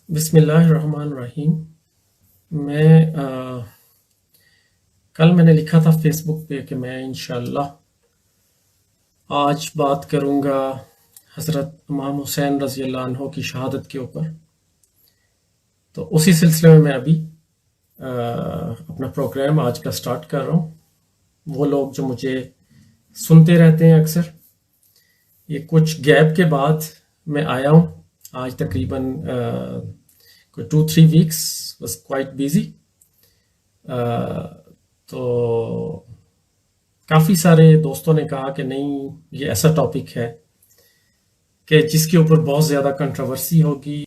بسم اللہ الرحمن الرحیم۔ میں کل میں نے لکھا تھا فیس بک پہ کہ میں انشاءاللہ آج بات کروں گا حضرت امام حسین رضی اللہ عنہ کی شہادت کے اوپر۔ تو اسی سلسلے میں ابھی اپنا پروگرام آج کا سٹارٹ کر رہا ہوں۔ وہ لوگ جو مجھے سنتے رہتے ہیں اکثر، یہ کچھ گیپ کے بعد میں آیا ہوں۔ آج تقریباً کوئی 2-3 ویکس واز کوائٹ بیزی۔ تو کافی سارے دوستوں نے کہا کہ نہیں، یہ ایسا ٹاپک ہے کہ جس کے اوپر بہت زیادہ کنٹروورسی ہوگی۔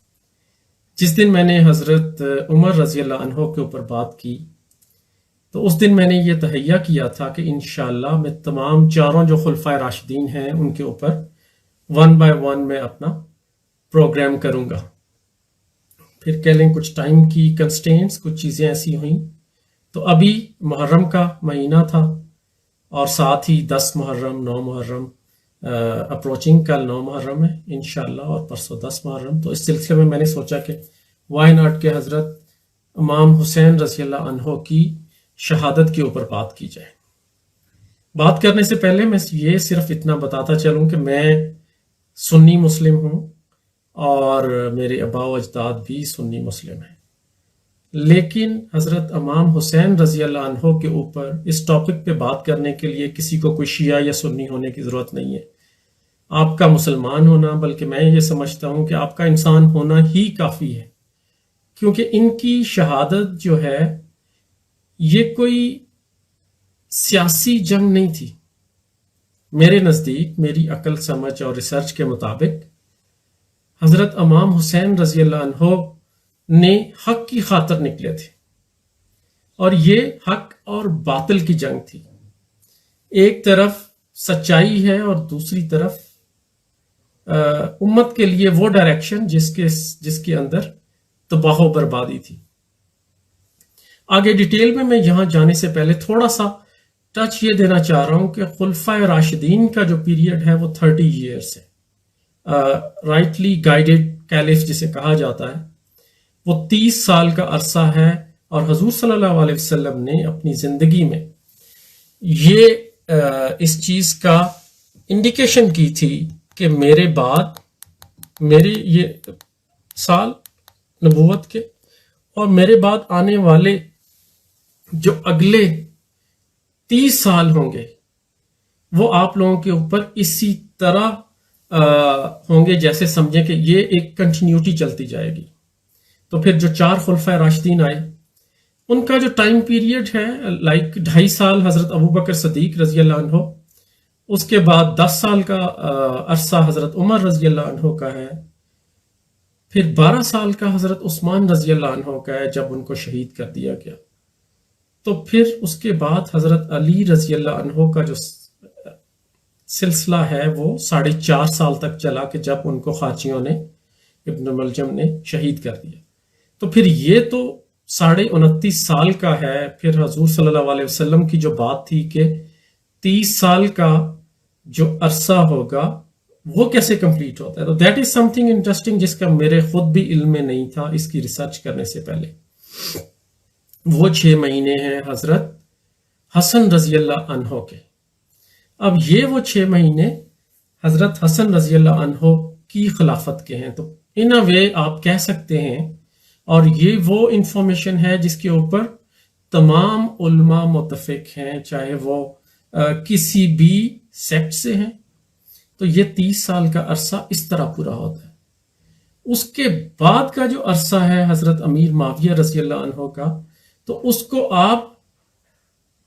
جس دن میں نے حضرت عمر رضی اللہ عنہ کے اوپر بات کی تو اس دن میں نے یہ تہیہ کیا تھا کہ انشاءاللہ میں تمام چاروں جو خلفائے راشدین ہیں ان کے اوپر 1 by 1 میں اپنا پروگرام کروں گا۔ پھر کہہ لیں کچھ ٹائم کی کنسٹینٹس، کچھ چیزیں ایسی ہوئیں، تو ابھی محرم کا مہینہ تھا اور ساتھ ہی 10 محرم 9 محرم اپروچنگ، کل 9 محرم ہے انشاءاللہ اور پرسوں 10 محرم۔ تو اس سلسلے میں نے سوچا کہ وائی ناٹ کہ حضرت امام حسین رضی اللہ عنہ کی شہادت کے اوپر بات کی جائے۔ بات کرنے سے پہلے میں یہ صرف اتنا بتاتا چلوں کہ میں سنی مسلم ہوں اور میرے آباء و اجداد بھی سنی مسلم ہیں، لیکن حضرت امام حسین رضی اللہ عنہ کے اوپر اس ٹاپک پہ بات کرنے کے لیے کسی کو کوئی شیعہ یا سنی ہونے کی ضرورت نہیں ہے۔ آپ کا مسلمان ہونا، بلکہ میں یہ سمجھتا ہوں کہ آپ کا انسان ہونا ہی کافی ہے، کیونکہ ان کی شہادت جو ہے یہ کوئی سیاسی جنگ نہیں تھی۔ میرے نزدیک، میری عقل سمجھ اور ریسرچ کے مطابق، حضرت امام حسین رضی اللہ عنہ نے حق کی خاطر نکلے تھے، اور یہ حق اور باطل کی جنگ تھی۔ ایک طرف سچائی ہے اور دوسری طرف امت کے لیے وہ ڈائریکشن جس کے اندر تباہ و بربادی تھی۔ آگے ڈیٹیل میں یہاں جانے سے پہلے تھوڑا سا ٹچ یہ دینا چاہ رہا ہوں کہ خلفائے راشدین کا جو پیریڈ ہے وہ 30 ایئرس ہے۔ رائٹلی گائیڈڈ کیلف جسے کہا جاتا ہے، وہ 30 سال کا عرصہ ہے، اور حضور صلی اللہ علیہ وسلم نے اپنی زندگی میں یہ اس چیز کا انڈیکیشن کی تھی کہ میرے بعد، میرے یہ سال نبوت کے اور میرے بعد آنے والے جو اگلے 30 سال ہوں گے وہ آپ لوگوں کے اوپر اسی طرح ہوں گے جیسے سمجھیں کہ یہ ایک کنٹینیوٹی چلتی جائے گی۔ تو پھر جو 4 خلفائے راشدین آئے ان کا جو ٹائم پیریڈ ہے لائک 2.5 سال حضرت ابوبکر صدیق رضی اللہ عنہ، اس کے بعد 10 سال کا عرصہ حضرت عمر رضی اللہ عنہ کا ہے، پھر 12 سال کا حضرت عثمان رضی اللہ عنہ کا ہے جب ان کو شہید کر دیا گیا۔ تو پھر اس کے بعد حضرت علی رضی اللہ عنہ کا جو سلسلہ ہے وہ 4.5 سال تک چلا کہ جب ان کو خارجیوں نے، ابن ملجم نے شہید کر دیا۔ تو پھر یہ تو 29.5 سال کا ہے۔ پھر حضور صلی اللہ علیہ وسلم کی جو بات تھی کہ 30 سال کا جو عرصہ ہوگا وہ کیسے کمپلیٹ ہوتا ہے، تو that is some thing interesting جس کا میرے خود بھی علم میں نہیں تھا اس کی ریسرچ کرنے سے پہلے۔ وہ 6 مہینے ہیں حضرت حسن رضی اللہ عنہ کے۔ اب یہ وہ 6 مہینے حضرت حسن رضی اللہ عنہ کی خلافت کے ہیں، تو ان اے وے آپ کہہ سکتے ہیں، اور یہ وہ انفارمیشن ہے جس کے اوپر تمام علماء متفق ہیں، چاہے وہ کسی بھی سیکٹ سے ہیں۔ تو یہ 30 سال کا عرصہ اس طرح پورا ہوتا ہے۔ اس کے بعد کا جو عرصہ ہے حضرت امیر معاویہ رضی اللہ عنہ کا، تو اس کو آپ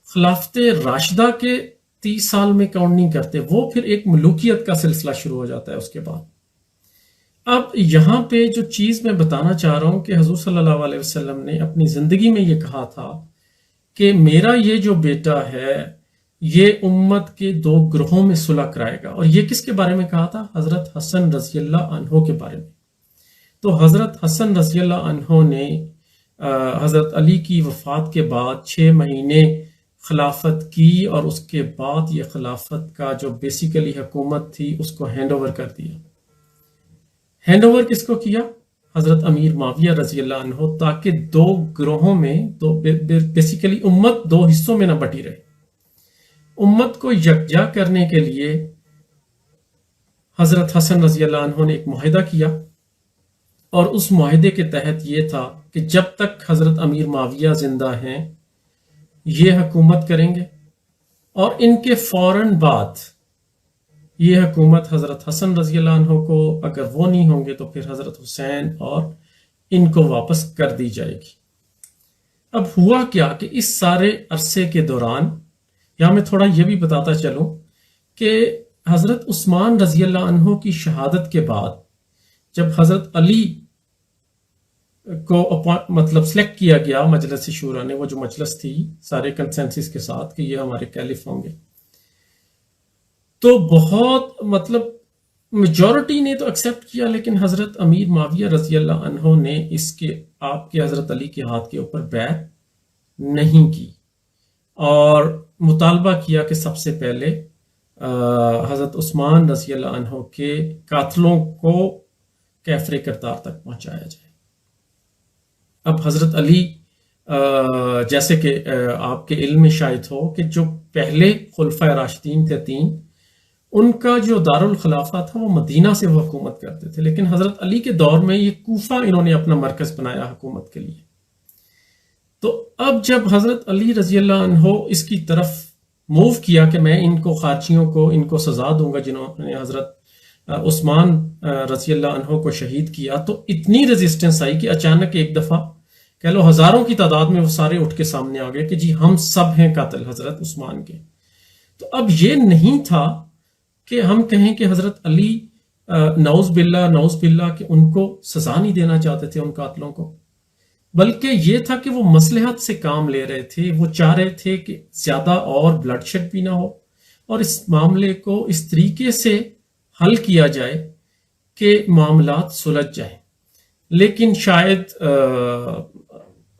خلافت راشدہ کے 30 سال میں کاؤنٹ نہیں کرتے، وہ پھر ایک ملوکیت کا سلسلہ شروع ہو جاتا ہے اس کے بعد۔ اب یہاں پہ جو چیز میں بتانا چاہ رہا ہوں کہ حضور صلی اللہ علیہ وسلم نے اپنی زندگی میں یہ کہا تھا کہ میرا یہ جو بیٹا ہے یہ امت کے 2 گروہوں میں صلح کرائے گا، اور یہ کس کے بارے میں کہا تھا؟ حضرت حسن رضی اللہ عنہ کے بارے میں۔ تو حضرت حسن رضی اللہ عنہ نے حضرت علی کی وفات کے بعد 6 مہینے خلافت کی، اور اس کے بعد یہ خلافت کا جو بیسیکلی حکومت تھی اس کو ہینڈ اوور کر دیا۔ ہینڈ اوور کس کو کیا؟ حضرت امیر معاویہ رضی اللہ عنہ تاکہ دو گروہوں میں بیسیکلی امت دو حصوں میں نہ بٹی رہے، امت کو یکجا کرنے کے لیے حضرت حسن رضی اللہ عنہ نے ایک معاہدہ کیا، اور اس معاہدے کے تحت یہ تھا کہ جب تک حضرت امیر معاویہ زندہ ہیں یہ حکومت کریں گے، اور ان کے فوراً بعد یہ حکومت حضرت حسن رضی اللہ عنہ کو، اگر وہ نہیں ہوں گے تو پھر حضرت حسین اور ان کو واپس کر دی جائے گی۔ اب ہوا کیا کہ اس سارے عرصے کے دوران، یہاں میں تھوڑا یہ بھی بتاتا چلوں کہ حضرت عثمان رضی اللہ عنہ کی شہادت کے بعد جب حضرت علی کو مطلب سلیکٹ کیا گیا مجلس شورا نے، وہ جو مجلس تھی سارے کنسنسس کے ساتھ کہ یہ ہمارے کیلف ہوں گے، تو بہت مطلب میجورٹی نے تو ایکسیپٹ کیا، لیکن حضرت امیر معاویہ رضی اللہ عنہ نے اس کے آپ کے حضرت علی کے ہاتھ کے اوپر بیعت نہیں کی، اور مطالبہ کیا کہ سب سے پہلے حضرت عثمان رضی اللہ عنہ کے قاتلوں کو کیفر کردار تک پہنچایا جائے۔ اب حضرت علی جیسے کہ آپ کے علم میں شاید ہو کہ جو پہلے خلفۂ راشدین تھے تین، ان کا جو دارالخلافہ تھا وہ مدینہ سے وہ حکومت کرتے تھے، لیکن حضرت علی کے دور میں یہ کوفہ انہوں نے اپنا مرکز بنایا حکومت کے لیے۔ تو اب جب حضرت علی رضی اللہ عنہ اس کی طرف موو کیا کہ میں ان کو خارجیوں کو ان کو سزا دوں گا جنہوں نے حضرت عثمان رضی اللہ عنہ کو شہید کیا، تو اتنی ریزسٹنس آئی کہ اچانک ایک دفعہ کہہ لو ہزاروں کی تعداد میں وہ سارے اٹھ کے سامنے آ گئے کہ جی ہم سب ہیں قاتل حضرت عثمان کے۔ تو اب یہ نہیں تھا کہ ہم کہیں کہ حضرت علی نعوذ باللہ کہ ان کو سزا نہیں دینا چاہتے تھے ان قاتلوں کو، بلکہ یہ تھا کہ وہ مصلحت سے کام لے رہے تھے، وہ چاہ رہے تھے کہ زیادہ اور بلڈ شیڈ بھی نہ ہو، اور اس معاملے کو اس طریقے سے حل کیا جائے کہ معاملات سلجھ جائیں۔ لیکن شاید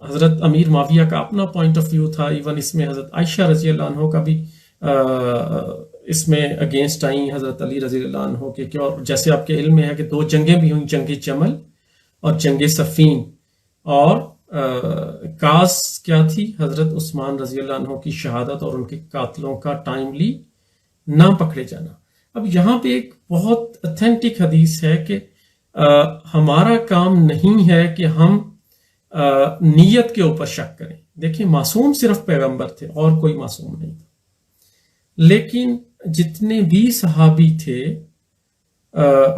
حضرت امیر معاویہ کا اپنا پوائنٹ آف ویو تھا، ایون اس میں حضرت عائشہ رضی اللہ عنہ کا بھی اس میں اگینسٹ آئیں حضرت علی رضی اللہ عنہ کے، کہ اور جیسے آپ کے علم میں ہے کہ دو جنگیں بھی ہوئیں، جنگ جمل اور جنگ صفین، اور کاز کیا تھی؟ حضرت عثمان رضی اللہ عنہ کی شہادت اور ان کے قاتلوں کا ٹائملی نہ پکڑے جانا۔ اب یہاں پہ ایک بہت اتھینٹک حدیث ہے کہ ہمارا کام نہیں ہے کہ ہم نیت کے اوپر شک کریں۔ دیکھیں معصوم صرف پیغمبر تھے اور کوئی معصوم نہیں تھا، لیکن جتنے بھی صحابی تھے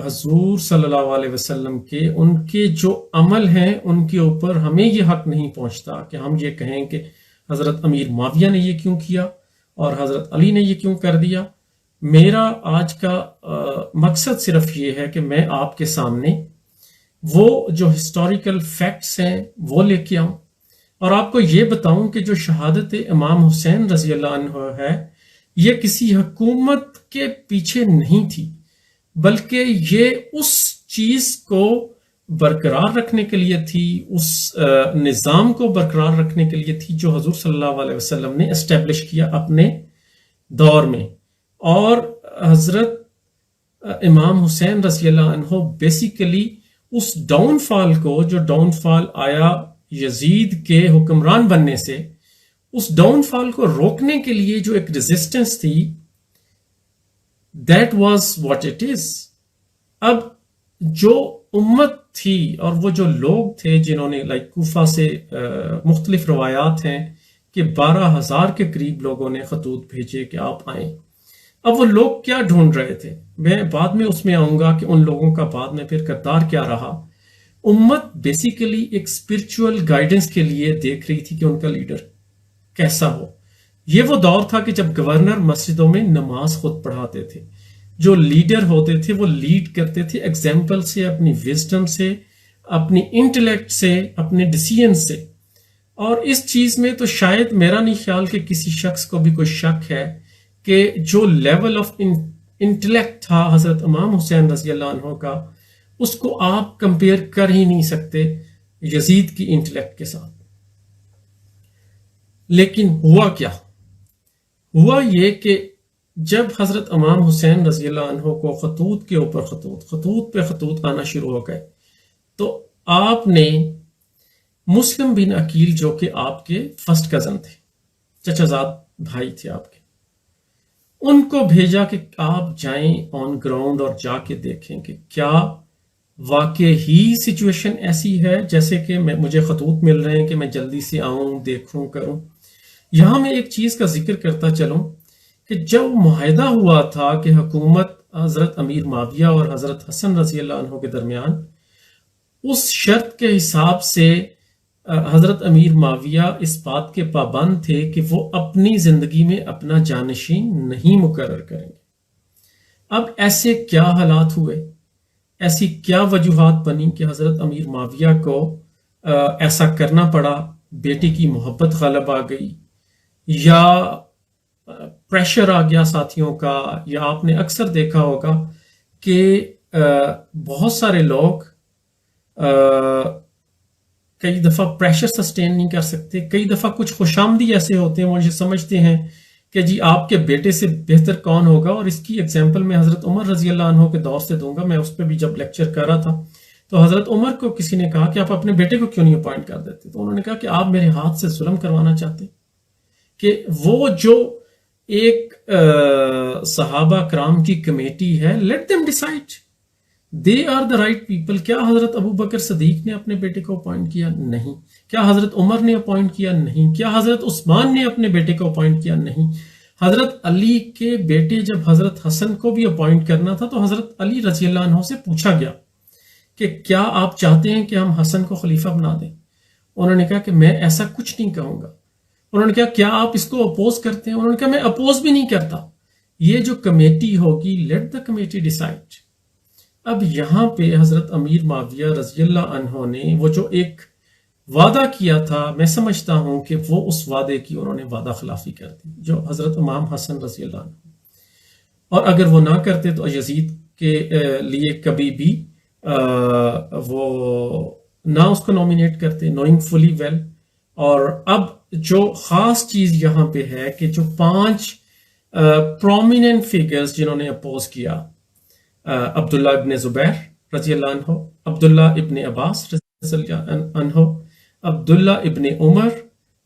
حضور صلی اللہ علیہ وسلم کے، ان کے جو عمل ہیں ان کے اوپر ہمیں یہ حق نہیں پہنچتا کہ ہم یہ کہیں کہ حضرت امیر معاویہ نے یہ کیوں کیا اور حضرت علی نے یہ کیوں کر دیا۔ میرا آج کا مقصد صرف یہ ہے کہ میں آپ کے سامنے وہ جو ہسٹوریکل فیکٹس ہیں وہ لے کے آؤں، اور آپ کو یہ بتاؤں کہ جو شہادت امام حسین رضی اللہ عنہ ہے یہ کسی حکومت کے پیچھے نہیں تھی، بلکہ یہ اس چیز کو برقرار رکھنے کے لیے تھی، اس نظام کو برقرار رکھنے کے لیے تھی جو حضور صلی اللہ علیہ وسلم نے اسٹیبلش کیا اپنے دور میں۔ اور حضرت امام حسین رضی اللہ عنہ بیسیکلی اس ڈاؤن فال کو، جو ڈاؤن فال آیا یزید کے حکمران بننے سے، اس ڈاؤن فال کو روکنے کے لیے جو ایک ریزسٹنس تھی، that was what it is۔ اب جو امت تھی اور وہ جو لوگ تھے جنہوں نے کوفہ سے مختلف روایات ہیں کہ 12,000 کے قریب لوگوں نے خطوط بھیجے کہ آپ آئیں۔ اب وہ لوگ کیا ڈھونڈ رہے تھے، میں بعد میں اس میں آؤں گا کہ ان لوگوں کا بعد میں پھر کردار کیا رہا۔ امت بیسیکلی ایک اسپرچول گائیڈنس کے لیے دیکھ رہی تھی کہ ان کا لیڈر کیسا ہو۔ یہ وہ دور تھا کہ جب گورنر مسجدوں میں نماز خود پڑھاتے تھے، جو لیڈر ہوتے تھے وہ لیڈ کرتے تھے ایگزامپل سے، اپنی وزڈم سے، اپنی انٹلیکٹ سے، اپنے ڈیسیژن سے۔ اور اس چیز میں تو شاید میرا نہیں خیال کہ کسی شخص کو بھی کوئی شک ہے کہ جو لیول آف انٹلیکٹ تھا حضرت امام حسین رضی اللہ عنہ کا، اس کو آپ کمپیئر کر ہی نہیں سکتے یزید کی انٹلیکٹ کے ساتھ۔ لیکن ہوا کیا؟ ہوا یہ کہ جب حضرت امام حسین رضی اللہ عنہ کو خطوط کے اوپر خطوط پہ خطوط آنا شروع ہو گئے، تو آپ نے مسلم بن عقیل جو کہ آپ کے فرسٹ کزن تھے، چچا زاد بھائی تھے آپ کے، ان کو بھیجا کہ آپ جائیں آن گراؤنڈ اور جا کے دیکھیں کہ کیا واقع ہی سچویشن ایسی ہے جیسے کہ مجھے خطوط مل رہے ہیں کہ میں جلدی سے آؤں، دیکھوں، کروں۔ یہاں میں ایک چیز کا ذکر کرتا چلوں کہ جب معاہدہ ہوا تھا کہ حکومت حضرت امیر معاویہ اور حضرت حسن رضی اللہ عنہ کے درمیان، اس شرط کے حساب سے حضرت امیر معاویہ اس بات کے پابند تھے کہ وہ اپنی زندگی میں اپنا جانشین نہیں مقرر کریں گے۔ اب ایسے کیا حالات ہوئے، ایسی کیا وجوہات بنی کہ حضرت امیر معاویہ کو ایسا کرنا پڑا؟ بیٹی کی محبت غالب آ گئی، یا پریشر آ گیا ساتھیوں کا، یا آپ نے اکثر دیکھا ہوگا کہ بہت سارے لوگ کئی دفعہ پریشر سسٹین نہیں کر سکتے، کئی دفعہ کچھ خوش آمدی ایسے ہوتے ہیں، وہ یہ سمجھتے ہیں کہ جی آپ کے بیٹے سے بہتر کون ہوگا۔ اور اس کی ایگزامپل میں حضرت عمر رضی اللہ عنہ کے دور سے دوں گا، میں اس پہ بھی جب لیکچر کر رہا تھا تو حضرت عمر کو کسی نے کہا کہ آپ اپنے بیٹے کو کیوں نہیں اپوائنٹ کر دیتے، تو انہوں نے کہا کہ آپ میرے ہاتھ سے ظلم کروانا چاہتے، کہ وہ جو ایک صحابہ کرام کی کمیٹی ہے، late them decide, they are the right people۔ کیا حضرت ابو بکر صدیق نے اپنے بیٹے کو اپوائنٹ کیا؟ نہیں۔ کیا حضرت عمر نے اپوائنٹ کیا؟ نہیں۔ کیا حضرت عثمان نے اپنے بیٹے کو اپوائنٹ کیا؟ نہیں۔ حضرت علی کے بیٹے جب حضرت حسن کو بھی اپوائنٹ کرنا تھا تو حضرت علی رضی اللہ عنہ سے پوچھا گیا کہ کیا آپ چاہتے ہیں کہ ہم حسن کو خلیفہ بنا دیں؟ انہوں نے کہا کہ میں ایسا کچھ نہیں کہوں گا۔ انہوں نے کہا کیا آپ اس کو اپوز کرتے ہیں؟ انہوں نے کہا میں اپوز بھی نہیں کرتا، یہ جو کمیٹی ہوگی لیٹ دا کمیٹی ڈیسائیڈ۔ اب یہاں پہ حضرت امیر معاویہ رضی اللہ عنہ نے وہ جو ایک وعدہ کیا تھا، میں سمجھتا ہوں کہ وہ اس وعدے کی انہوں نے وعدہ خلافی کر دی، جو حضرت امام حسن رضی اللہ عنہ، اور اگر وہ نہ کرتے تو یزید کے لیے کبھی بھی وہ نہ اس کو نومینیٹ کرتے، نوئنگ فلی ویل۔ اور اب جو خاص چیز یہاں پہ ہے کہ جو 5 پرومیننٹ فیگرز جنہوں نے اپوز کیا، عبداللہ ابن زبیر رضی اللہ عنہ، عبداللہ ابن عباس رضی اللہ عنہ، عبداللہ ابن عمر،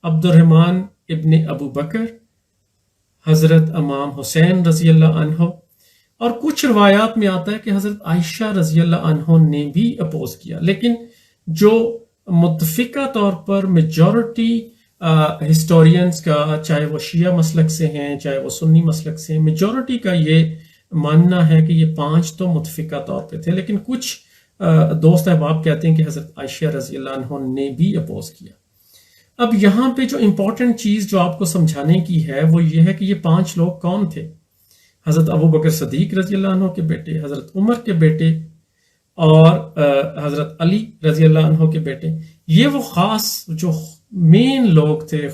عبد الرحمن ابن ابو بکر، حضرت امام حسین رضی اللہ عنہ، اور کچھ روایات میں آتا ہے کہ حضرت عائشہ رضی اللہ عنہ نے بھی اپوز کیا۔ لیکن جو متفقہ طور پر میجورٹی ہسٹورینز کا، چاہے وہ شیعہ مسلک سے ہیں چاہے وہ سنی مسلک سے ہیں، میجورٹی کا یہ ماننا ہے کہ یہ 5 تو متفقہ طور پہ تھے، لیکن کچھ دوست احباب کہتے ہیں کہ حضرت عائشہ رضی اللہ عنہ نے بھی اپوز کیا۔ اب یہاں پہ جو امپورٹنٹ چیز جو آپ کو سمجھانے کی ہے وہ یہ ہے کہ یہ 5 لوگ کون تھے؟ حضرت ابو بکر صدیق رضی اللہ عنہ کے بیٹے، حضرت عمر کے بیٹے، اور حضرت علی رضی اللہ عنہ کے بیٹے۔ یہ وہ خاص جو مین لوگ تھے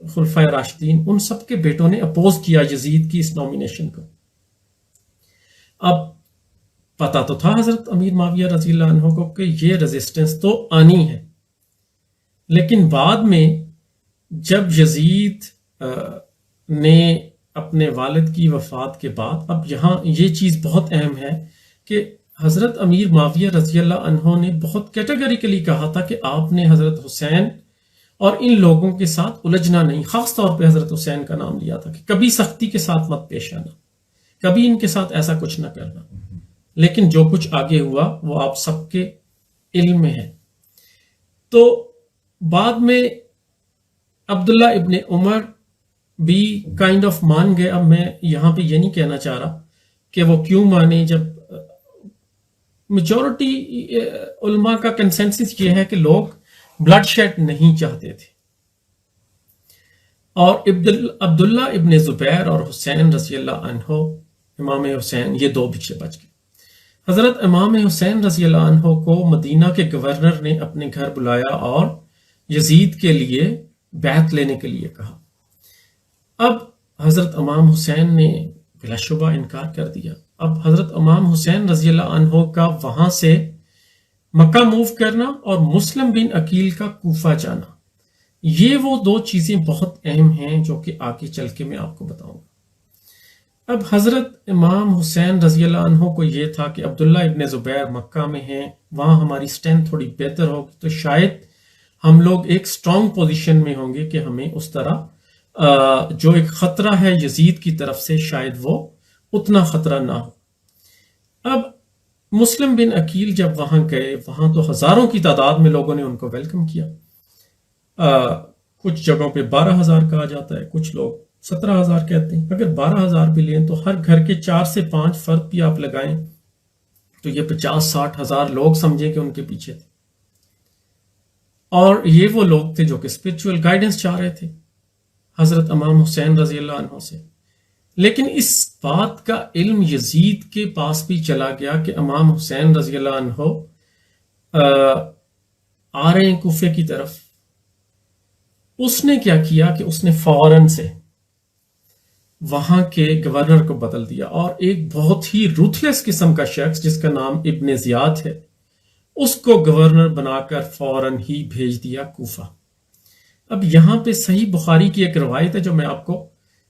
خلفائے راشدین، ان سب کے بیٹوں نے اپوز کیا یزید کی اس نومینیشن کو۔ اب پتا تو تھا حضرت امیر معاویہ رضی اللہ عنہ کو کہ یہ ریزسٹنس تو آنی ہے، لیکن بعد میں جب یزید نے اپنے والد کی وفات کے بعد، اب یہاں یہ چیز بہت اہم ہے کہ حضرت امیر معاویہ رضی اللہ عنہ نے بہت کیٹیگریکلی کہا تھا کہ آپ نے حضرت حسین اور ان لوگوں کے ساتھ الجھنا نہیں، خاص طور پہ حضرت حسین کا نام لیا تھا کہ کبھی سختی کے ساتھ مت پیش آنا، کبھی ان کے ساتھ ایسا کچھ نہ کرنا۔ لیکن جو کچھ آگے ہوا وہ آپ سب کے علم میں ہے۔ تو بعد میں عبداللہ ابن عمر بھی کائنڈ آف مان گئے۔ اب میں یہاں پہ یہ نہیں کہنا چاہ رہا کہ وہ کیوں مانے، جب میجورٹی علماء کا کنسنسس یہ ہے کہ لوگ بلڈ شیڈ نہیں چاہتے تھے، اور عبداللہ ابن زبیر اور حسین رضی اللہ عنہ، امام حسین، یہ 2 پیچھے بچ گئے۔ حضرت امام حسین رضی اللہ عنہ کو مدینہ کے گورنر نے اپنے گھر بلایا اور یزید کے لیے بیعت لینے کے لیے کہا۔ اب حضرت امام حسین نے بلا شبہ انکار کر دیا۔ اب حضرت امام حسین رضی اللہ عنہ کا وہاں سے مکہ موو کرنا اور مسلم بن عقیل کا کوفہ جانا، یہ وہ 2 چیزیں بہت اہم ہیں جو کہ آگے چل کے میں آپ کو بتاؤں گا۔ اب حضرت امام حسین رضی اللہ عنہ کو یہ تھا کہ عبداللہ ابن زبیر مکہ میں ہیں، وہاں ہماری سٹرینتھ تھوڑی بہتر ہوگی تو شاید ہم لوگ ایک سٹرونگ پوزیشن میں ہوں گے کہ ہمیں اس طرح جو ایک خطرہ ہے یزید کی طرف سے شاید وہ اتنا خطرہ نہ ہو۔ اب مسلم بن عقیل جب وہاں گئے، وہاں تو ہزاروں کی تعداد میں لوگوں نے ان کو ویلکم کیا، کچھ جگہوں پہ 12,000 کہا جاتا ہے، کچھ لوگ 17,000 کہتے ہیں۔ اگر 12,000 بھی لیں تو ہر گھر کے 4 سے 5 فرد بھی آپ لگائیں تو یہ 50-60 ہزار لوگ سمجھیں کہ ان کے پیچھے تھے، اور یہ وہ لوگ تھے جو کہ اسپرچول گائیڈنس چاہ رہے تھے حضرت امام حسین رضی اللہ عنہ سے۔ لیکن اس بات کا علم یزید کے پاس بھی چلا گیا کہ امام حسین رضی اللہ عنہ آ رہے ہیں کوفے کی طرف۔ اس نے کیا کیا کہ اس نے فوراً سے وہاں کے گورنر کو بدل دیا، اور ایک بہت ہی روتھلیس قسم کا شخص جس کا نام ابن زیاد ہے اس کو گورنر بنا کر فوراً ہی بھیج دیا کوفہ۔ اب یہاں پہ صحیح بخاری کی ایک روایت ہے جو میں آپ کو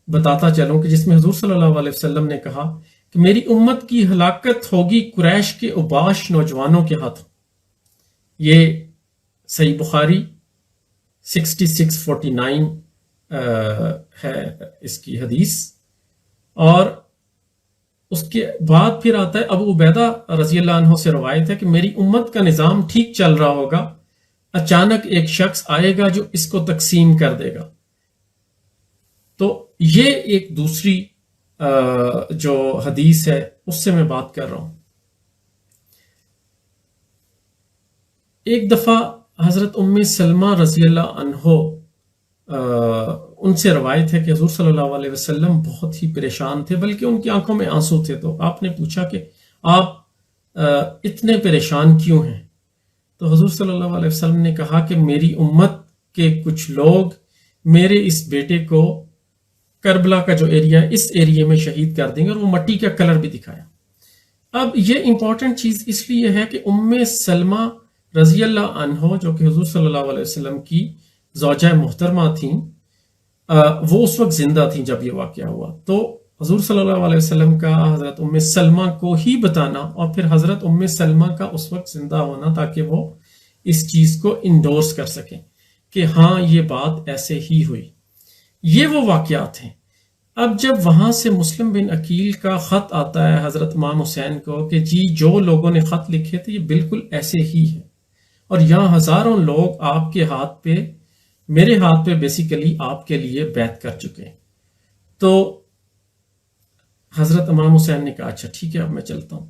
بتاتا چلوں کہ جس میں حضور صلی اللہ علیہ وسلم نے کہا کہ میری امت کی ہلاکت ہوگی قریش کے اوباش نوجوانوں کے ہاتھوں۔ یہ صحیح بخاری 6649 ہے اس کی حدیث، اور اس کے بعد پھر آتا ہے ابو عبیدہ رضی اللہ عنہ سے روایت ہے کہ میری امت کا نظام ٹھیک چل رہا ہوگا، اچانک ایک شخص آئے گا جو اس کو تقسیم کر دے گا۔ تو یہ ایک دوسری جو حدیث ہے اس سے میں بات کر رہا ہوں۔ ایک دفعہ حضرت ام سلمہ رضی اللہ عنہ ان سے روایت ہے کہ حضور صلی اللہ علیہ وسلم بہت ہی پریشان تھے، بلکہ ان کی آنکھوں میں آنسو تھے۔ تو آپ نے پوچھا کہ آپ اتنے پریشان کیوں ہیں؟ تو حضور صلی اللہ علیہ وسلم نے کہا کہ میری امت کے کچھ لوگ میرے اس بیٹے کو کربلا کا جو ایریا ہے اس ایریے میں شہید کر دیں گے، اور وہ مٹی کا کلر بھی دکھایا۔ اب یہ امپورٹنٹ چیز اس لیے ہے کہ ام سلمہ رضی اللہ عنہ جو کہ حضور صلی اللہ علیہ وسلم کی زوجہ محترمہ تھیں، وہ اس وقت زندہ تھیں جب یہ واقعہ ہوا۔ تو حضور صلی اللہ علیہ وسلم کا حضرت ام سلمہ کو ہی بتانا، اور پھر حضرت ام سلمہ کا اس وقت زندہ ہونا تاکہ وہ اس چیز کو انڈورس کر سکیں کہ ہاں یہ بات ایسے ہی ہوئی، یہ وہ واقعات ہیں۔ اب جب وہاں سے مسلم بن عقیل کا خط آتا ہے حضرت امام حسین کو کہ جی جو لوگوں نے خط لکھے تھے یہ بالکل ایسے ہی ہے، اور یہاں ہزاروں لوگ آپ کے ہاتھ پہ، میرے ہاتھ پہ بیسیکلی آپ کے لیے بیعت کر چکے ہیں۔ تو حضرت امام حسین نے کہا اچھا ٹھیک ہے اب میں چلتا ہوں۔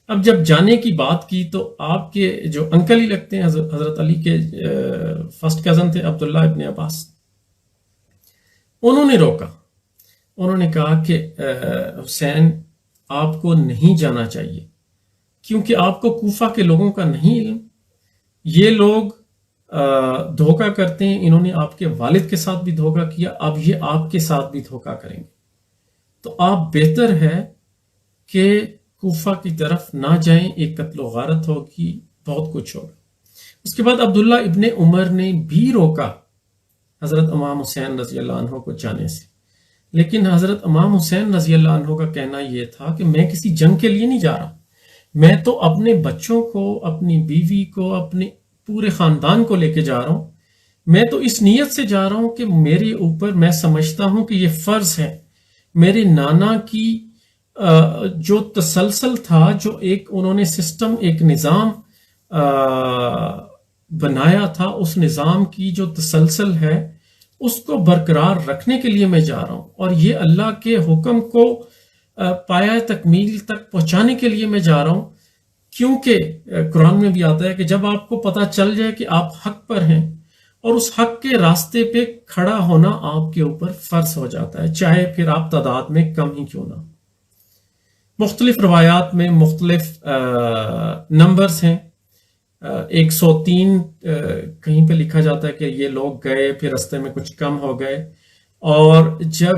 اب جب جانے کی بات کی تو آپ کے جو انکل ہی لگتے ہیں حضرت علی کے فرسٹ کزن تھے عبداللہ ابن عباس، انہوں نے روکا، انہوں نے کہا کہ حسین آپ کو نہیں جانا چاہیے، کیونکہ آپ کو کوفہ کے لوگوں کا نہیں علم، یہ لوگ دھوکہ کرتے ہیں، انہوں نے آپ کے والد کے ساتھ بھی دھوکہ کیا، اب یہ آپ کے ساتھ بھی دھوکہ کریں گے، تو آپ بہتر ہے کہ کوفہ کی طرف نہ جائیں، ایک قتل و غارت ہوگی، بہت کچھ ہوگا۔ اس کے بعد عبداللہ ابن عمر نے بھی روکا حضرت امام حسین رضی اللہ عنہ کو جانے سے، لیکن حضرت امام حسین رضی اللہ عنہ کا کہنا یہ تھا کہ میں کسی جنگ کے لیے نہیں جا رہا، میں تو اپنے بچوں کو، اپنی بیوی کو، اپنے پورے خاندان کو لے کے جا رہا ہوں، میں تو اس نیت سے جا رہا ہوں کہ میرے اوپر، میں سمجھتا ہوں کہ یہ فرض ہے، میرے نانا کی جو تسلسل تھا، جو ایک انہوں نے سسٹم، ایک نظام بنایا تھا، اس نظام کی جو تسلسل ہے اس کو برقرار رکھنے کے لیے میں جا رہا ہوں، اور یہ اللہ کے حکم کو پایہ تکمیل تک پہنچانے کے لیے میں جا رہا ہوں، کیونکہ قرآن میں بھی آتا ہے کہ جب آپ کو پتہ چل جائے کہ آپ حق پر ہیں اور اس حق کے راستے پہ کھڑا ہونا آپ کے اوپر فرض ہو جاتا ہے، چاہے پھر آپ تعداد میں کم ہی کیوں نہ۔ مختلف روایات میں مختلف نمبرز ہیں، 103 کہیں پہ لکھا جاتا ہے کہ یہ لوگ گئے، پھر رستے میں کچھ کم ہو گئے، اور جب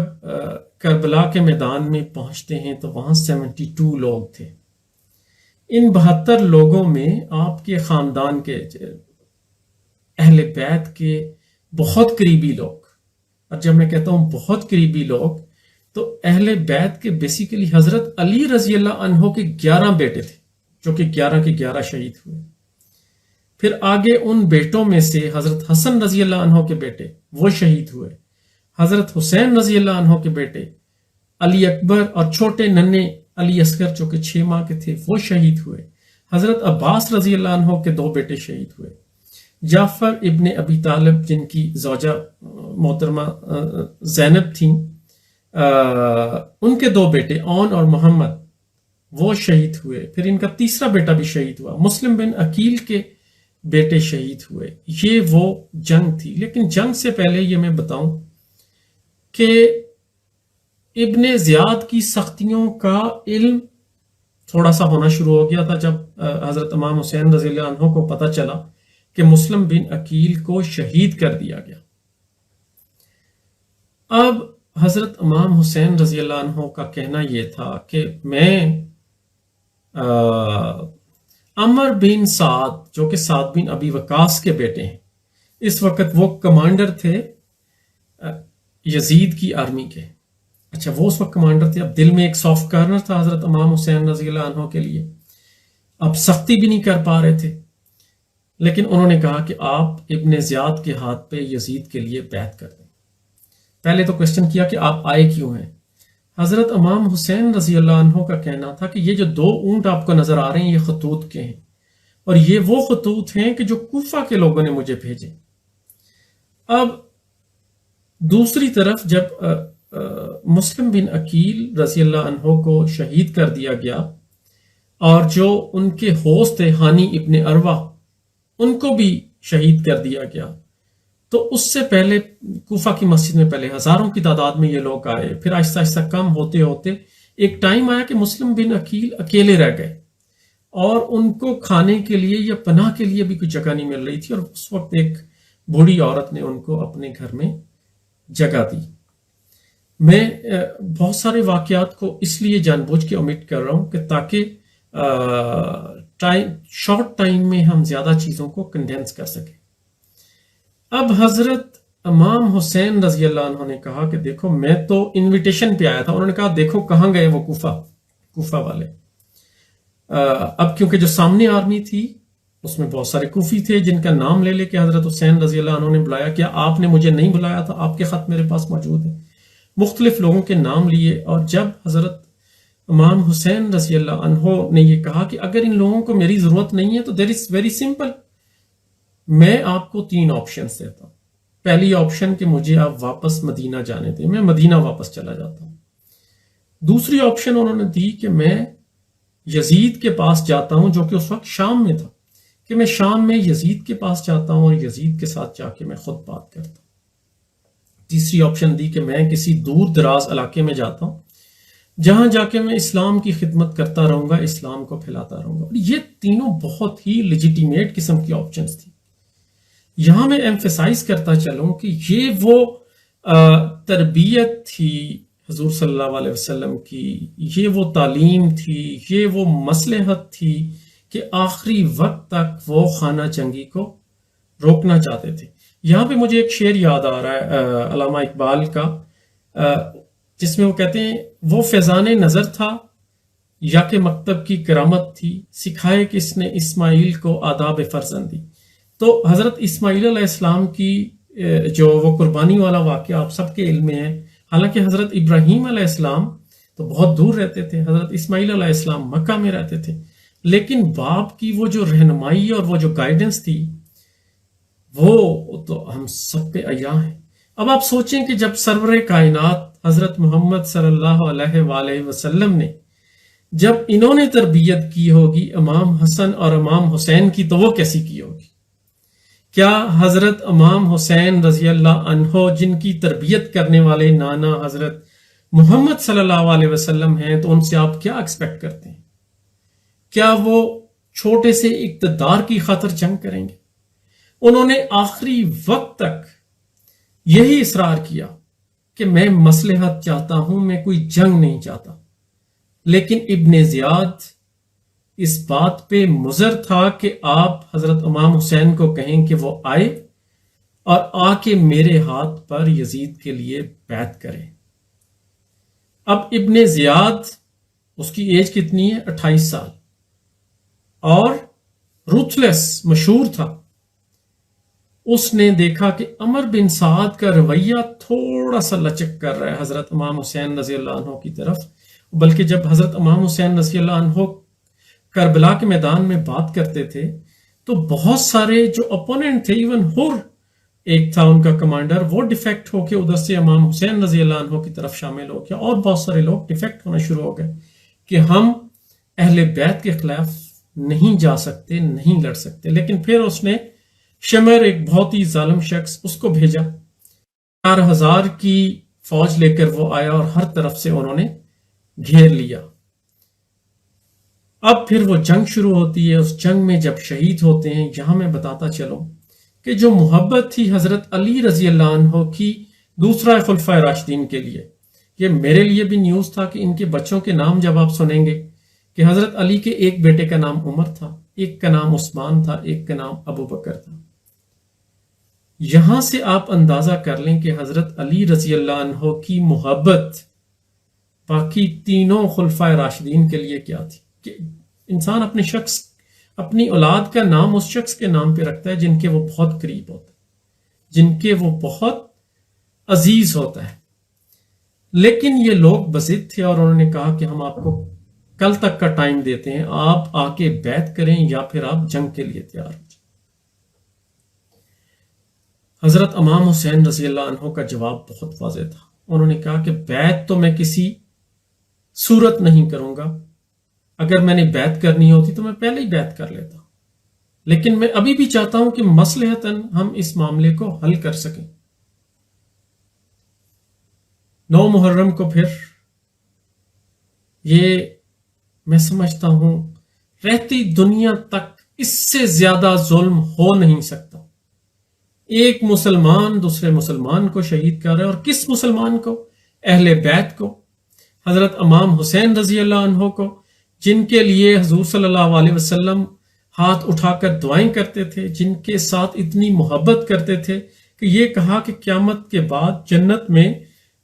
کربلا کے میدان میں پہنچتے ہیں تو وہاں 72 لوگ تھے۔ ان 72 لوگوں میں آپ کے خاندان کے، اہل بیت کے بہت قریبی لوگ، اور جب میں کہتا ہوں بہت قریبی لوگ تو اہل بیت کے بیسیکلی حضرت علی رضی اللہ عنہ کے 11 بیٹے تھے جو کہ 11 کے 11 شہید ہوئے. پھر آگے ان بیٹوں میں سے حضرت حسن رضی اللہ عنہ کے بیٹے وہ شہید ہوئے. حضرت حسین رضی اللہ عنہ کے بیٹے علی اکبر اور چھوٹے ننے علی اصغر جو کہ 6 ماہ کے تھے وہ شہید ہوئے. حضرت عباس رضی اللہ عنہ کے 2 بیٹے شہید ہوئے. جعفر ابن ابی طالب جن کی زوجہ محترمہ زینب تھیں ان کے 2 بیٹے اون اور محمد وہ شہید ہوئے. پھر ان کا تیسرا بیٹا بھی شہید ہوا. مسلم بن عقیل کے بیٹے شہید ہوئے. یہ وہ جنگ تھی. لیکن جنگ سے پہلے یہ میں بتاؤں کہ ابن زیاد کی سختیوں کا علم تھوڑا سا ہونا شروع ہو گیا تھا جب حضرت امام حسین رضی اللہ عنہ کو پتہ چلا کہ مسلم بن عقیل کو شہید کر دیا گیا. اب حضرت امام حسین رضی اللہ عنہ کا کہنا یہ تھا کہ میں عمر بن سعد جو کہ سعد بن ابی وقاص کے بیٹے ہیں، اس وقت وہ کمانڈر تھے یزید کی آرمی کے. اچھا وہ اس وقت کمانڈر تھے. اب دل میں ایک سافٹ کارنر تھا حضرت امام حسین رضی اللہ عنہ کے لیے. اب سختی بھی نہیں کر پا رہے تھے، لیکن انہوں نے کہا کہ آپ ابن زیاد کے ہاتھ پہ یزید کے لیے بیعت کر دیں. پہلے تو کوشچن کیا کہ آپ آئے کیوں ہیں. حضرت امام حسین رضی اللہ عنہ کا کہنا تھا کہ یہ جو 2 اونٹ آپ کو نظر آ رہے ہیں یہ خطوط کے ہیں، اور یہ وہ خطوط ہیں کہ جو کوفہ کے لوگوں نے مجھے بھیجے. اب دوسری طرف جب مسلم بن عقیل رضی اللہ عنہ کو شہید کر دیا گیا اور جو ان کے ہوست تھے ہانی ابن عروہ ان کو بھی شہید کر دیا گیا، تو اس سے پہلے کوفہ کی مسجد میں پہلے ہزاروں کی تعداد میں یہ لوگ آئے. پھر آہستہ آہستہ کم ہوتے ہوتے ایک ٹائم آیا کہ مسلم بن عقیل اکیلے رہ گئے اور ان کو کھانے کے لیے یا پناہ کے لیے بھی کوئی جگہ نہیں مل رہی تھی، اور اس وقت ایک بوڑھی عورت نے ان کو اپنے گھر میں جگہ دی. میں بہت سارے واقعات کو اس لیے جان بوجھ کے اومٹ کر رہا ہوں کہ تاکہ شارٹ ٹائم میں ہم زیادہ چیزوں کو کنڈینس کر سکیں. اب حضرت امام حسین رضی اللہ عنہ نے کہا کہ دیکھو میں تو انویٹیشن پہ آیا تھا. انہوں نے کہا دیکھو کہاں گئے وہ کوفہ والے. اب کیونکہ جو سامنے آرمی تھی اس میں بہت سارے کوفی تھے جن کا نام لے کے حضرت حسین رضی اللہ عنہ نے بلایا. کیا آپ نے مجھے نہیں بلایا تھا؟ آپ کے خط میرے پاس موجود ہیں. مختلف لوگوں کے نام لیے، اور جب حضرت امام حسین رضی اللہ عنہ نے یہ کہا کہ اگر ان لوگوں کو میری ضرورت نہیں ہے تو دیر از ویری سمپل، میں آپ کو 3 آپشنز دیتا ہوں. پہلی آپشن کہ مجھے آپ واپس مدینہ جانے دیں، میں مدینہ واپس چلا جاتا ہوں. دوسری آپشن انہوں نے دی کہ میں یزید کے پاس جاتا ہوں جو کہ اس وقت شام میں تھا، کہ میں شام میں یزید کے پاس جاتا ہوں اور یزید کے ساتھ جا کے میں خود بات کرتا ہوں. تیسری آپشن دی کہ میں کسی دور دراز علاقے میں جاتا ہوں جہاں جا کے میں اسلام کی خدمت کرتا رہوں گا، اسلام کو پھیلاتا رہوں گا. اور یہ تینوں بہت ہی لیجیٹیمیٹ قسم کی آپشنز تھی. یہاں میں ایمفیسائز کرتا چلوں کہ یہ وہ تربیت تھی حضور صلی اللہ علیہ وسلم کی، یہ وہ تعلیم تھی، یہ وہ مصلحت تھی کہ آخری وقت تک وہ خانہ جنگی کو روکنا چاہتے تھے. یہاں پہ مجھے ایک شعر یاد آ رہا ہے علامہ اقبال کا، جس میں وہ کہتے ہیں وہ فیضان نظر تھا یا کہ مکتب کی کرامت تھی، سکھائے کس نے اسماعیل کو آداب فرزندی. تو حضرت اسماعیل علیہ السلام کی جو وہ قربانی والا واقعہ آپ سب کے علم میں ہے. حالانکہ حضرت ابراہیم علیہ السلام تو بہت دور رہتے تھے، حضرت اسماعیل علیہ السلام مکہ میں رہتے تھے، لیکن باپ کی وہ جو رہنمائی اور وہ جو گائیڈنس تھی وہ تو ہم سب پہ عیاں ہیں. اب آپ سوچیں کہ جب سرور کائنات حضرت محمد صلی اللہ علیہ وآلہ وسلم نے جب انہوں نے تربیت کی ہوگی امام حسن اور امام حسین کی، تو وہ کیسی کی ہوگی؟ کیا حضرت امام حسین رضی اللہ عنہ جن کی تربیت کرنے والے نانا حضرت محمد صلی اللہ علیہ وسلم ہیں تو ان سے آپ کیا ایکسپیکٹ کرتے ہیں؟ کیا وہ چھوٹے سے اقتدار کی خاطر جنگ کریں گے؟ انہوں نے آخری وقت تک یہی اصرار کیا کہ میں مصلحت چاہتا ہوں، میں کوئی جنگ نہیں چاہتا. لیکن ابن زیاد اس بات پہ مضر تھا کہ آپ حضرت امام حسین کو کہیں کہ وہ آئے اور آ کے میرے ہاتھ پر یزید کے لیے بیعت کریں. اب ابن زیاد اس کی ایج کتنی ہے؟ 28 سال، اور روتھلیس مشہور تھا. اس نے دیکھا کہ عمر بن سعد کا رویہ تھوڑا سا لچک کر رہا ہے حضرت امام حسین رضی اللہ عنہ کی طرف. بلکہ جب حضرت امام حسین رضی اللہ عنہ کربلا کے میدان میں بات کرتے تھے تو بہت سارے جو اپوننٹ تھے، ایون ہر ایک تھا ان کا کمانڈر، وہ ڈیفیکٹ ہو کے ادھر سے امام حسین رضی اللہ عنہ کی طرف شامل ہو گیا، اور بہت سارے لوگ ڈیفیکٹ ہونا شروع ہو گئے کہ ہم اہل بیت کے خلاف نہیں جا سکتے، نہیں لڑ سکتے. لیکن پھر اس نے شمر، ایک بہت ہی ظالم شخص، اس کو بھیجا. 4,000 کی فوج لے کر وہ آیا اور ہر طرف سے انہوں نے گھیر لیا. اب پھر وہ جنگ شروع ہوتی ہے. اس جنگ میں جب شہید ہوتے ہیں، یہاں میں بتاتا چلوں کہ جو محبت تھی حضرت علی رضی اللہ عنہ کی دوسرا خلفۂ راشدین کے لیے، یہ میرے لیے بھی نیوز تھا کہ ان کے بچوں کے نام جب آپ سنیں گے کہ حضرت علی کے ایک بیٹے کا نام عمر تھا، ایک کا نام عثمان تھا، ایک کا نام ابو بکر تھا. یہاں سے آپ اندازہ کر لیں کہ حضرت علی رضی اللہ عنہ کی محبت باقی تینوں خلفائے راشدین کے لیے کیا تھی. کہ انسان اپنی اولاد کا نام اس شخص کے نام پہ رکھتا ہے جن کے وہ بہت قریب ہوتا ہے، جن کے وہ بہت عزیز ہوتا ہے. لیکن یہ لوگ بضد تھے اور انہوں نے کہا کہ ہم آپ کو کل تک کا ٹائم دیتے ہیں، آپ آ کے بیعت کریں یا پھر آپ جنگ کے لیے تیار ہو جائیں. حضرت امام حسین رضی اللہ عنہ کا جواب بہت واضح تھا. انہوں نے کہا کہ بیعت تو میں کسی صورت نہیں کروں گا، اگر میں نے بیعت کرنی ہوتی تو میں پہلے ہی بیعت کر لیتا، لیکن میں ابھی بھی چاہتا ہوں کہ مصلحتاً ہم اس معاملے کو حل کر سکیں. 9 محرم کو پھر یہ میں سمجھتا ہوں رہتی دنیا تک اس سے زیادہ ظلم ہو نہیں سکتا. ایک مسلمان دوسرے مسلمان کو شہید کر رہا ہے، اور کس مسلمان کو؟ اہل بیت کو، حضرت امام حسین رضی اللہ عنہ کو، جن کے لیے حضور صلی اللہ علیہ وسلم ہاتھ اٹھا کر دعائیں کرتے تھے، جن کے ساتھ اتنی محبت کرتے تھے کہ یہ کہا کہ قیامت کے بعد جنت میں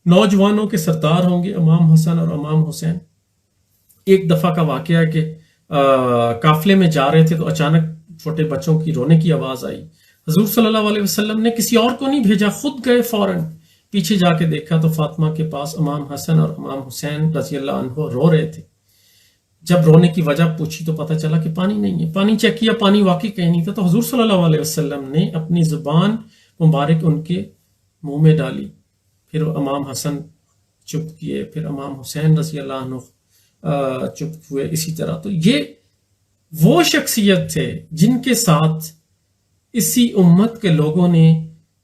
نوجوانوں کے سردار ہوں گے امام حسن اور امام حسین. ایک دفعہ کا واقعہ ہے کہ قافلے میں جا رہے تھے تو اچانک چھوٹے بچوں کی رونے کی آواز آئی. حضور صلی اللہ علیہ وسلم نے کسی اور کو نہیں بھیجا، خود گئے فوراً. پیچھے جا کے دیکھا تو فاطمہ کے پاس امام حسن اور امام حسین رضی اللہ عنہ رو رہے تھے. جب رونے کی وجہ پوچھی تو پتہ چلا کہ پانی نہیں ہے. پانی چیک کیا، پانی واقعی کہیں نہیں تھا. تو حضور صلی اللہ علیہ وسلم نے اپنی زبان مبارک ان کے منہ میں ڈالی. پھر امام حسن چپ کیے، پھر امام حسین رضی اللہ عنہ چپ ہوئے. اسی طرح تو یہ وہ شخصیت تھے جن کے ساتھ اسی امت کے لوگوں نے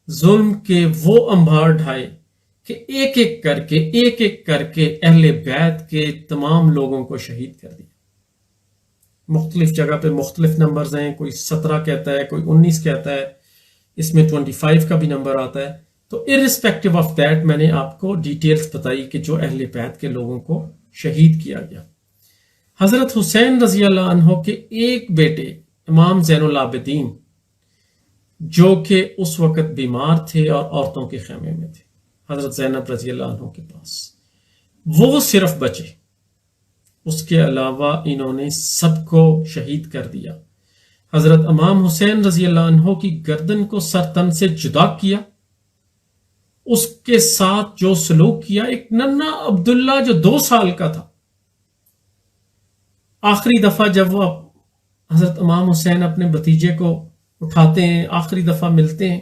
ظلم کے وہ انبار ڈھائے کہ ایک ایک کر کے اہل بیت کے تمام لوگوں کو شہید کر دیا. مختلف جگہ پہ مختلف نمبرز ہیں، کوئی 17 کہتا ہے، کوئی 19 کہتا ہے، اس میں 25 کا بھی نمبر آتا ہے. تو irrespective of that میں نے آپ کو ڈیٹیلز بتائی کہ جو اہل بیت کے لوگوں کو شہید کیا گیا. حضرت حسین رضی اللہ عنہ کے ایک بیٹے امام زین العابدین، جو کہ اس وقت بیمار تھے اور عورتوں کے خیمے میں تھے، حضرت زینب رضی اللہ عنہ کے پاس، وہ صرف بچے. اس کے علاوہ انہوں نے سب کو شہید کر دیا. حضرت امام حسین رضی اللہ عنہ کی گردن کو سر تن سے جدا کیا. اس کے ساتھ جو سلوک کیا، ایک ننھا عبداللہ جو 2 سال کا تھا، آخری دفعہ جب وہ حضرت امام حسین اپنے بھتیجے کو اٹھاتے ہیں، آخری دفعہ ملتے ہیں،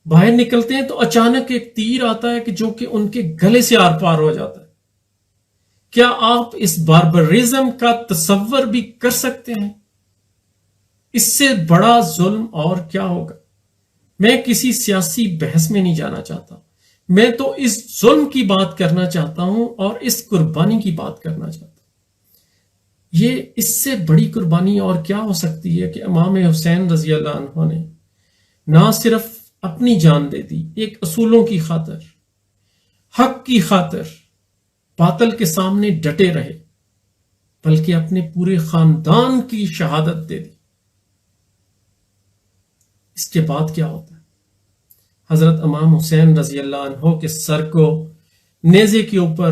باہر نکلتے ہیں تو اچانک ایک تیر آتا ہے کہ جو کہ ان کے گلے سے آر پار ہو جاتا ہے. کیا آپ اس باربرزم کا تصور بھی کر سکتے ہیں؟ اس سے بڑا ظلم اور کیا ہوگا؟ میں کسی سیاسی بحث میں نہیں جانا چاہتا، میں تو اس ظلم کی بات کرنا چاہتا ہوں اور اس قربانی کی بات کرنا چاہتا ہوں. یہ اس سے بڑی قربانی اور کیا ہو سکتی ہے کہ امام حسین رضی اللہ عنہ نے نہ صرف اپنی جان دے دی ایک اصولوں کی خاطر، حق کی خاطر باطل کے سامنے ڈٹے رہے، بلکہ اپنے پورے خاندان کی شہادت دے دی. اس کے بعد کیا ہوتا ہے؟ حضرت امام حسین رضی اللہ عنہ کے سر کو نیزے کے اوپر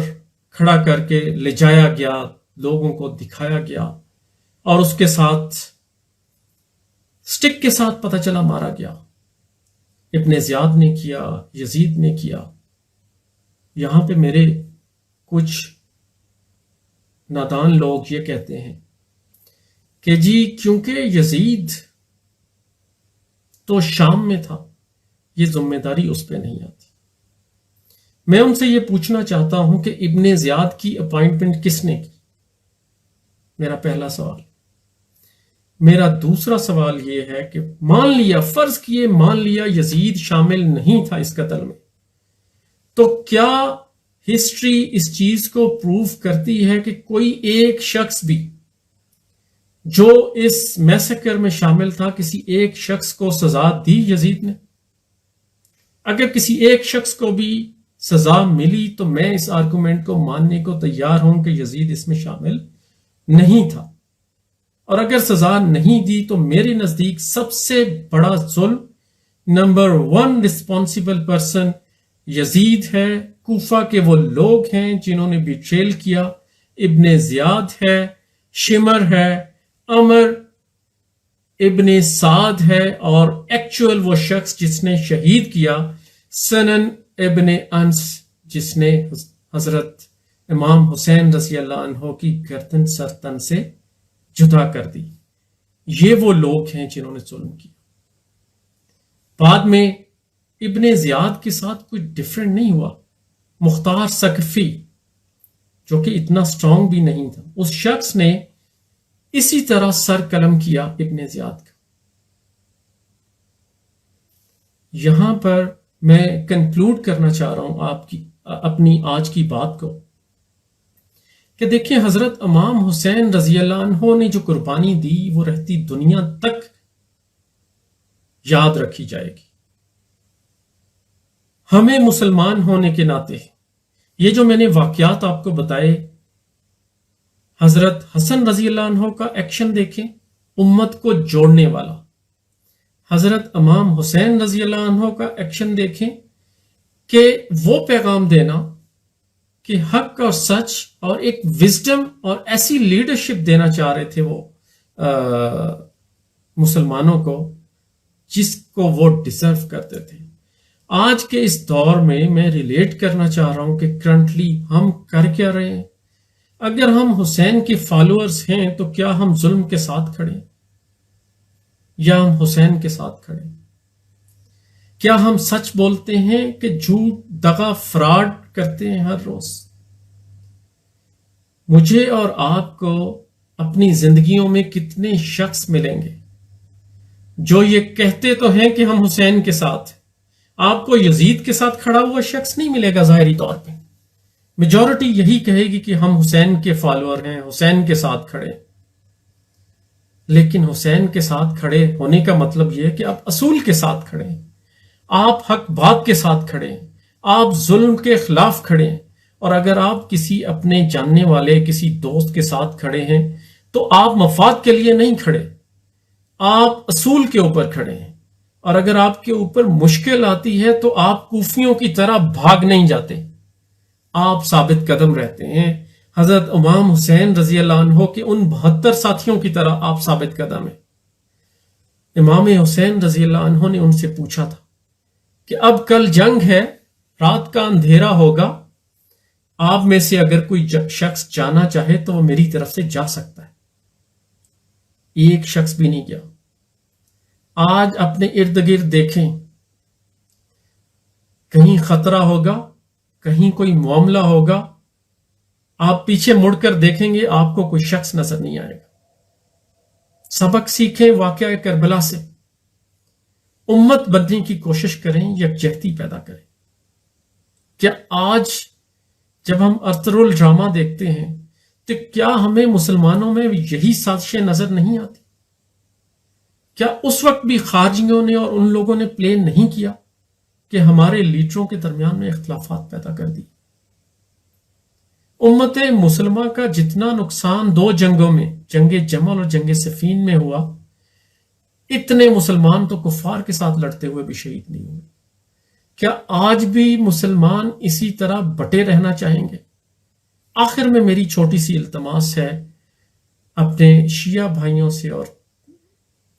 کھڑا کر کے لے جایا گیا، لوگوں کو دکھایا گیا، اور اس کے ساتھ سٹک کے ساتھ پتہ چلا مارا گیا۔ ابن زیاد نے کیا، یزید نے کیا۔ یہاں پہ میرے کچھ نادان لوگ یہ کہتے ہیں کہ جی کیونکہ یزید تو شام میں تھا، یہ ذمہ داری اس پہ نہیں آتی۔ میں ان سے یہ پوچھنا چاہتا ہوں کہ ابن زیاد کی اپائنٹمنٹ کس نے کی؟ میرا پہلا سوال۔ میرا دوسرا سوال یہ ہے کہ مان لیا، فرض کیے مان لیا یزید شامل نہیں تھا اس قتل میں، تو کیا ہسٹری اس چیز کو پروف کرتی ہے کہ کوئی ایک شخص بھی جو اس میسیکر میں شامل تھا، کسی ایک شخص کو سزا دی یزید نے؟ اگر کسی ایک شخص کو بھی سزا ملی تو میں اس آرگومنٹ کو ماننے کو تیار ہوں کہ یزید اس میں شامل نہیں تھا۔ اور اگر سزا نہیں دی تو میرے نزدیک سب سے بڑا ظلم، نمبر 1 رسپانسبل پرسن یزید ہے، کوفہ کے وہ لوگ ہیں جنہوں نے بیٹریل کیا، ابن زیاد ہے، شمر ہے، عمر ابن سعد ہے، اور ایکچول وہ شخص جس نے شہید کیا سنن ابن انس، جس نے حضرت امام حسین رضی اللہ عنہ کی گردن سرتن سے جدا کر دی۔ یہ وہ لوگ ہیں جنہوں نے ظلم کیا۔ بعد میں ابن زیاد کے ساتھ کوئی ڈیفرنٹ نہیں ہوا۔ مختار ثقفی جو کہ اتنا سٹرونگ بھی نہیں تھا، اس شخص نے اسی طرح سر قلم کیا ابن زیاد کا۔ یہاں پر میں کنکلوڈ کرنا چاہ رہا ہوں آپ کی اپنی آج کی بات کو کہ دیکھیں حضرت امام حسین رضی اللہ عنہ نے جو قربانی دی وہ رہتی دنیا تک یاد رکھی جائے گی۔ ہمیں مسلمان ہونے کے ناطے یہ جو میں نے واقعات آپ کو بتائے، حضرت حسن رضی اللہ عنہ کا ایکشن دیکھیں، امت کو جوڑنے والا۔ حضرت امام حسین رضی اللہ عنہ کا ایکشن دیکھیں کہ وہ پیغام دینا کہ حق اور سچ اور ایک وزڈم اور ایسی لیڈرشپ دینا چاہ رہے تھے وہ مسلمانوں کو جس کو وہ ڈیزرو کرتے تھے۔ آج کے اس دور میں ریلیٹ کرنا چاہ رہا ہوں کہ کرنٹلی ہم کر کیا رہے ہیں۔ اگر ہم حسین کے فالوورز ہیں تو کیا ہم ظلم کے ساتھ کھڑے ہیں یا ہم حسین کے ساتھ کھڑے ہیں؟ کیا ہم سچ بولتے ہیں کہ جھوٹ، دغا، فراڈ کرتے ہیں ہر روز؟ مجھے اور آپ کو اپنی زندگیوں میں کتنے شخص ملیں گے جو یہ کہتے تو ہیں کہ ہم حسین کے ساتھ ہیں؟ آپ کو یزید کے ساتھ کھڑا ہوا شخص نہیں ملے گا ظاہری طور پہ۔ میجورٹی یہی کہے گی کہ ہم حسین کے فالوور ہیں، حسین کے ساتھ کھڑے۔ لیکن حسین کے ساتھ کھڑے ہونے کا مطلب یہ ہے کہ آپ اصول کے ساتھ کھڑے ہیں، آپ حق بات کے ساتھ کھڑے ہیں، آپ ظلم کے خلاف کھڑے ہیں۔ اور اگر آپ کسی اپنے جاننے والے کسی دوست کے ساتھ کھڑے ہیں تو آپ مفاد کے لیے نہیں کھڑے، آپ اصول کے اوپر کھڑے ہیں۔ اور اگر آپ کے اوپر مشکل آتی ہے تو آپ کوفیوں کی طرح بھاگ نہیں جاتے، آپ ثابت قدم رہتے ہیں۔ حضرت امام حسین رضی اللہ عنہ کے ان 72 ساتھیوں کی طرح آپ ثابت قدم ہیں۔ امام حسین رضی اللہ عنہ نے ان سے پوچھا تھا کہ اب کل جنگ ہے، رات کا اندھیرا ہوگا، آپ میں سے اگر کوئی شخص جانا چاہے تو وہ میری طرف سے جا سکتا ہے۔ ایک شخص بھی نہیں گیا۔ آج اپنے ارد گرد دیکھیں، کہیں خطرہ ہوگا، کہیں کوئی معاملہ ہوگا، آپ پیچھے مڑ کر دیکھیں گے آپ کو کوئی شخص نظر نہیں آئے گا۔ سبق سیکھیں واقعہ کربلا سے، امت بننے کی کوشش کریں، یکجہتی پیدا کریں۔ کیا آج جب ہم ارطغرل ڈرامہ دیکھتے ہیں تو کیا ہمیں مسلمانوں میں یہی سازشیں نظر نہیں آتی؟ کیا اس وقت بھی خارجیوں نے اور ان لوگوں نے پلے نہیں کیا کہ ہمارے لیڈروں کے درمیان میں اختلافات پیدا کر دی؟ امت مسلمہ کا جتنا نقصان 2 جنگوں میں، جنگ جمل اور جنگ صفین میں ہوا، اتنے مسلمان تو کفار کے ساتھ لڑتے ہوئے بھی شہید نہیں ہوئے۔ کیا آج بھی مسلمان اسی طرح بٹے رہنا چاہیں گے آخر میں میری چھوٹی سی التماس ہے اپنے شیعہ بھائیوں سے اور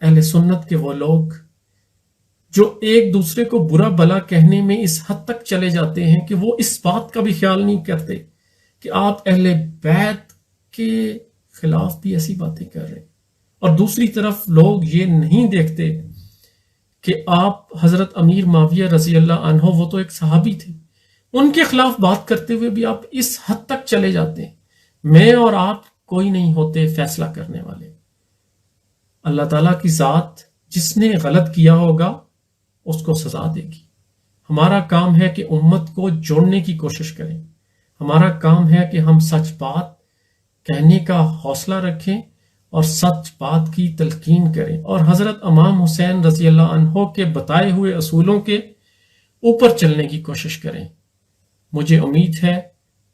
اہل سنت کے وہ لوگ جو ایک دوسرے کو برا بلا کہنے میں اس حد تک چلے جاتے ہیں کہ وہ اس بات کا بھی خیال نہیں کرتے کہ آپ اہل بیت کے خلاف بھی ایسی باتیں کر رہے ہیں، اور دوسری طرف لوگ یہ نہیں دیکھتے کہ آپ حضرت امیر معاویہ رضی اللہ عنہ، وہ تو ایک صحابی تھے، ان کے خلاف بات کرتے ہوئے بھی آپ اس حد تک چلے جاتے ہیں۔ میں اور آپ کوئی نہیں ہوتے فیصلہ کرنے والے، اللہ تعالیٰ کی ذات جس نے غلط کیا ہوگا اس کو سزا دے گی۔ ہمارا کام ہے کہ امت کو جوڑنے کی کوشش کریں، ہمارا کام ہے کہ ہم سچ بات کہنے کا حوصلہ رکھیں اور سچ بات کی تلقین کریں، اور حضرت امام حسین رضی اللہ عنہ کے بتائے ہوئے اصولوں کے اوپر چلنے کی کوشش کریں۔ مجھے امید ہے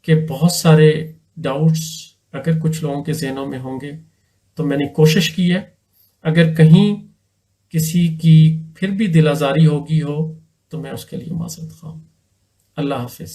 کہ بہت سارے ڈاؤٹس اگر کچھ لوگوں کے ذہنوں میں ہوں گے تو میں نے کوشش کی ہے، اگر کہیں کسی کی پھر بھی دل آزاری ہوگی ہو تو میں اس کے لیے معذرت خواہ ہوں۔ اللہ حافظ۔